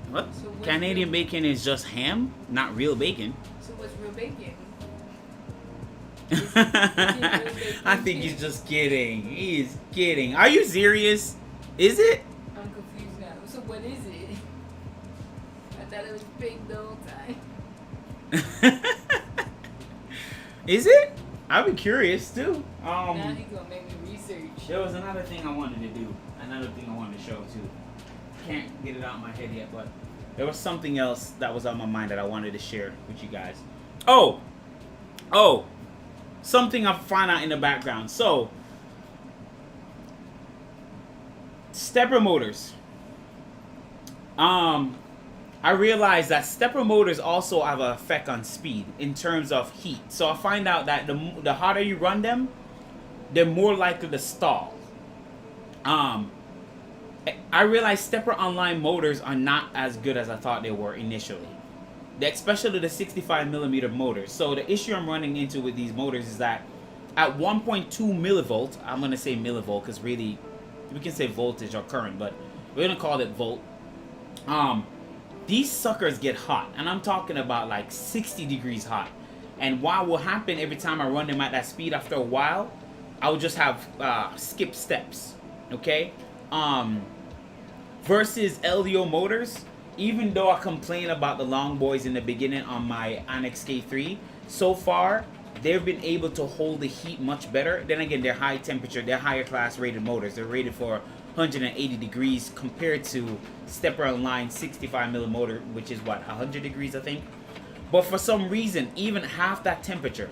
What? So what's Canadian real- bacon is just ham, not real bacon. So what's real bacon? I think he's just kidding. He's kidding. Are you serious? Is it? I'm confused now. So what is it? I thought it was fake the whole time. Is it? I'd be curious too. Now he's gonna make me research. There was another thing I wanted to do. Another thing I wanted to show too. Can't get it out of my head yet, but there was something else that was on my mind that I wanted to share with you guys. Oh! Something I found out in the background. So, stepper motors. I realized that stepper motors also have an effect on speed in terms of heat. So I find out that the hotter you run them, they're more likely to stall. I realized stepper online motors are not as good as I thought they were initially. Especially the 65mm motors. So the issue I'm running into with these motors is that at 1.2 millivolt, I'm going to say millivolt because really we can say voltage or current, but we're going to call it volt. These suckers get hot, and I'm talking about like 60 degrees hot. And what will happen every time I run them at that speed, after a while, I will just have skip steps, okay? Versus LDO motors, even though I complain about the long boys in the beginning on my Onyx K3, so far they've been able to hold the heat much better. Then again, they're high temperature, they're higher class rated motors. They're rated for 180 degrees compared to stepper online 65mm motor, which is what, 100 degrees I think. But for some reason, even half that temperature,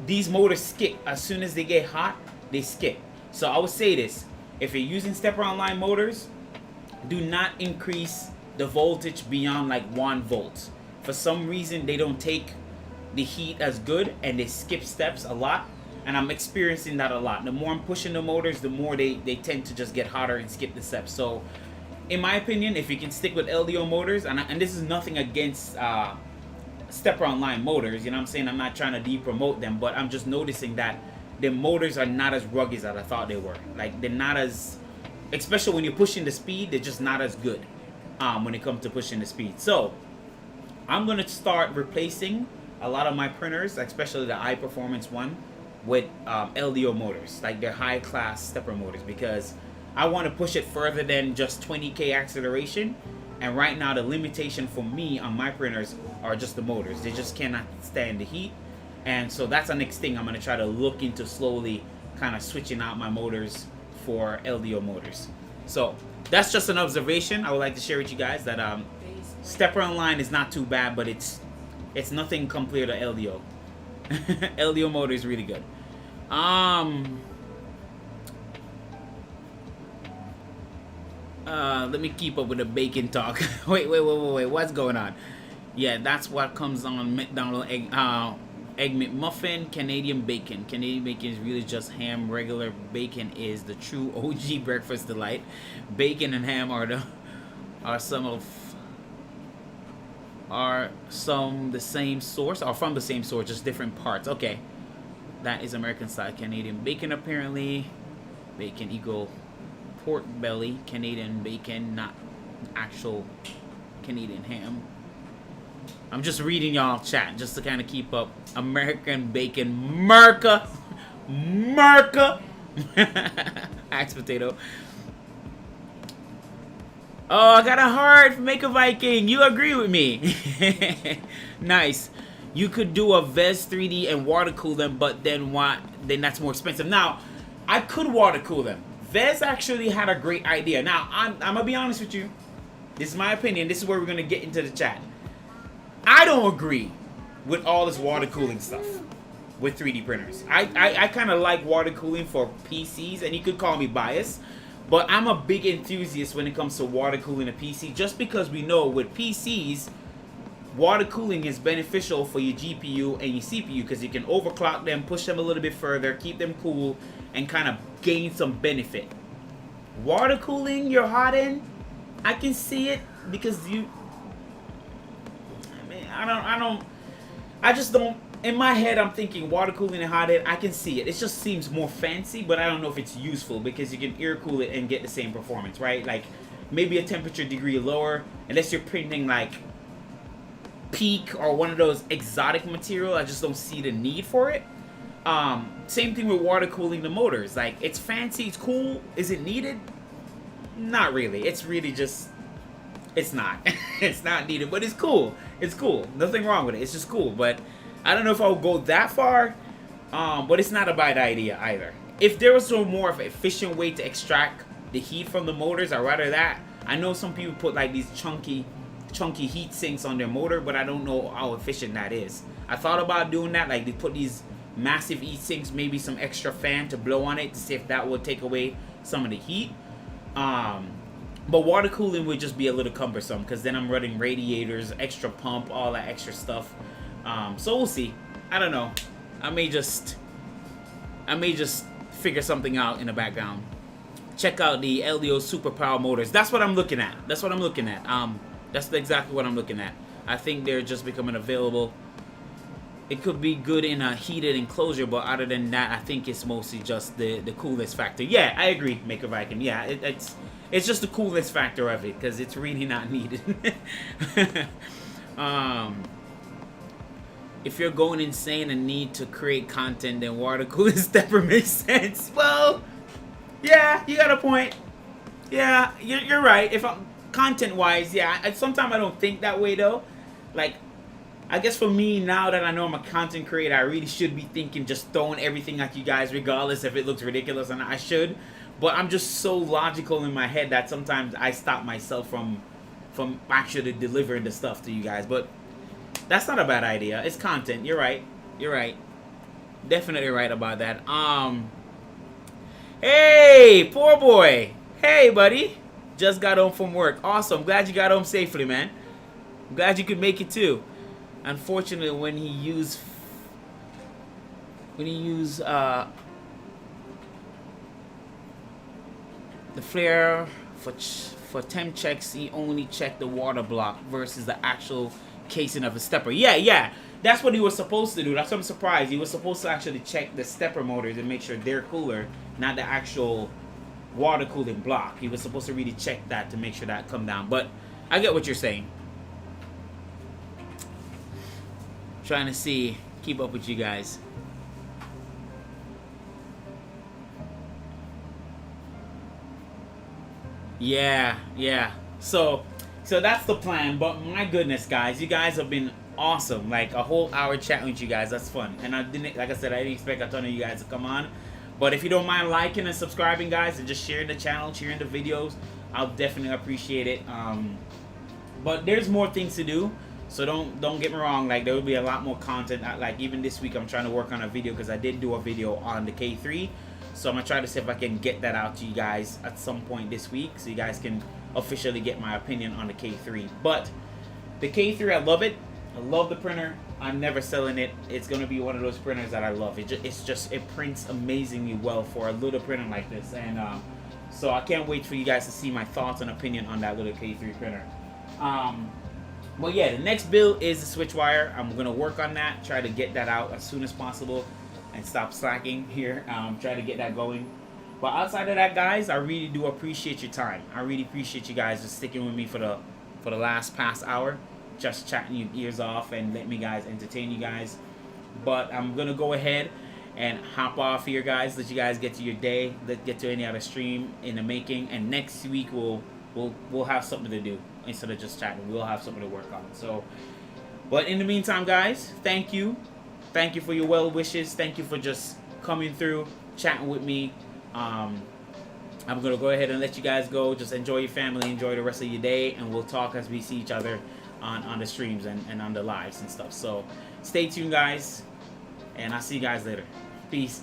these motors skip. As soon as they get hot, they skip. So I would say this: if you're using stepper online motors, do not increase the voltage beyond like 1 volt. For some reason, they don't take the heat as good and they skip steps a lot. And I'm experiencing that a lot. The more I'm pushing the motors, the more they tend to just get hotter and skip the steps. So in my opinion, if you can stick with LDO motors, and this is nothing against stepper online motors, you know what I'm saying? I'm not trying to de-promote them, but I'm just noticing that the motors are not as rugged as I thought they were. Like, they're not as, especially when you're pushing the speed, they're just not as good when it comes to pushing the speed. So I'm going to start replacing a lot of my printers, especially the high performance one, with LDO motors, like their high class stepper motors, because I want to push it further than just 20k acceleration. And right now the limitation for me on my printers are just the motors. They just cannot stand the heat. And so that's the next thing I'm going to try to look into, slowly kind of switching out my motors for LDO motors. So that's just an observation I would like to share with you guys, that stepper online is not too bad, but it's nothing compared to LDO. LDO motor is really good. Let me keep up with the bacon talk. wait, what's going on? Yeah, that's what comes on McDonald's egg McMuffin. Canadian bacon. Canadian bacon is really just ham. Regular bacon is the true OG breakfast delight. Bacon and ham are some the same source, or from the same source, just different parts. Okay, that is American style Canadian bacon apparently. Bacon equal pork belly. Canadian bacon, not actual Canadian ham. I'm just reading y'all chat just to kind of keep up. American bacon, Merca. Axe potato. Oh, I got a heart for Make a Viking. You agree with me? Nice. You could do a Vez 3D and water cool them, but then that's more expensive. Now, I could water cool them. Vez actually had a great idea. Now, I'm gonna be honest with you. This is my opinion. This is where we're gonna get into the chat. I don't agree with all this water cooling stuff with 3D printers. I kind of like water cooling for PCs, and you could call me biased, But I'm a big enthusiast when it comes to water cooling a PC, just because we know with PCs, water cooling is beneficial for your GPU and your CPU because you can overclock them, push them a little bit further, keep them cool, and kind of gain some benefit. Water cooling your hot end, I can see it because I just don't. In my head, I'm thinking water cooling and hot end. I can see it. It just seems more fancy, but I don't know if it's useful because you can air cool it and get the same performance, right? Like maybe a temperature degree lower, unless you're printing like PEEK or one of those exotic material. I just don't see the need for it. Same thing with water cooling the motors. Like it's fancy, it's cool. Is it needed? Not really. It's really just. It's not. It's not needed, but it's cool. It's cool. Nothing wrong with it. It's just cool, but. I don't know if I would go that far, but it's not a bad idea either. If there was a more of an efficient way to extract the heat from the motors, I'd rather that. I know some people put like these chunky heat sinks on their motor, but I don't know how efficient that is. I thought about doing that, like they put these massive heat sinks, maybe some extra fan to blow on it to see if that would take away some of the heat. But water cooling would just be a little cumbersome because then I'm running radiators, extra pump, all that extra stuff. So we'll see. I don't know. I may just figure something out in the background. Check out the LDO Super Power motors. That's what I'm looking at. That's exactly what I'm looking at. I think they're just becoming available. It could be good in a heated enclosure, but other than that, I think it's mostly just the coolness factor. Yeah, I agree, Maker Viking. Yeah, it's just the coolness factor of it because it's really not needed. If you're going insane and need to create content, then water cooling stepper makes sense. Well, yeah, you got a point. Yeah, you're right. If I'm content-wise, yeah. Sometimes I don't think that way though. Like, I guess for me now that I know I'm a content creator, I really should be thinking just throwing everything at you guys, regardless if it looks ridiculous or not. I should, but I'm just so logical in my head that sometimes I stop myself from actually delivering the stuff to you guys. But that's not a bad idea. It's content. You're right. You're right. Definitely right about that. Hey, poor boy. Hey, buddy. Just got home from work. Awesome. Glad you got home safely, man. I'm glad you could make it too. Unfortunately, when he used the flare for temp checks, he only checked the water block versus the actual casing of a stepper. Yeah, that's what he was supposed to do. That's why I'm surprised. He was supposed to actually check the stepper motors and make sure they're cooler, not the actual water cooling block. He was supposed to really check that to make sure that come down. But I get what you're saying. Trying to keep up with you guys. Yeah. So that's the plan. But my goodness, guys, you guys have been awesome. Like a whole hour chatting with you guys. That's fun. And I didn't, like I said, I didn't expect a ton of you guys to come on. But if you don't mind liking and subscribing, guys, and just sharing the channel, sharing the videos, I'll definitely appreciate it. But there's more things to do. So don't get me wrong. Like there will be a lot more content. Like even this week, I'm trying to work on a video because I did do a video on the K3. So I'm gonna try to see if I can get that out to you guys at some point this week, so you guys can officially get my opinion on the K3. But the K3, I love it. I love the printer. I'm never selling it. It's gonna be one of those printers that I love. It prints amazingly well for a little printer like this, and so I can't wait for you guys to see my thoughts and opinion on that little K3 printer. But yeah, the next build is the Switchwire. I'm gonna work on that, try to get that out as soon as possible, and stop slacking here. Try to get that going. But outside of that, guys, I really do appreciate your time. I really appreciate you guys just sticking with me for the past hour, just chatting your ears off and let me guys entertain you guys. But I'm gonna go ahead and hop off here, guys. Let you guys get to your day. Let get to any other stream in the making. And next week we'll have something to do instead of just chatting. We'll have something to work on. So, but in the meantime, guys, thank you for your well wishes. Thank you for just coming through, chatting with me. I'm gonna go ahead and let you guys go. Just enjoy your family, enjoy the rest of your day, and we'll talk as we see each other on the streams and on the lives and stuff. So stay tuned, guys, and I'll see you guys later. Peace.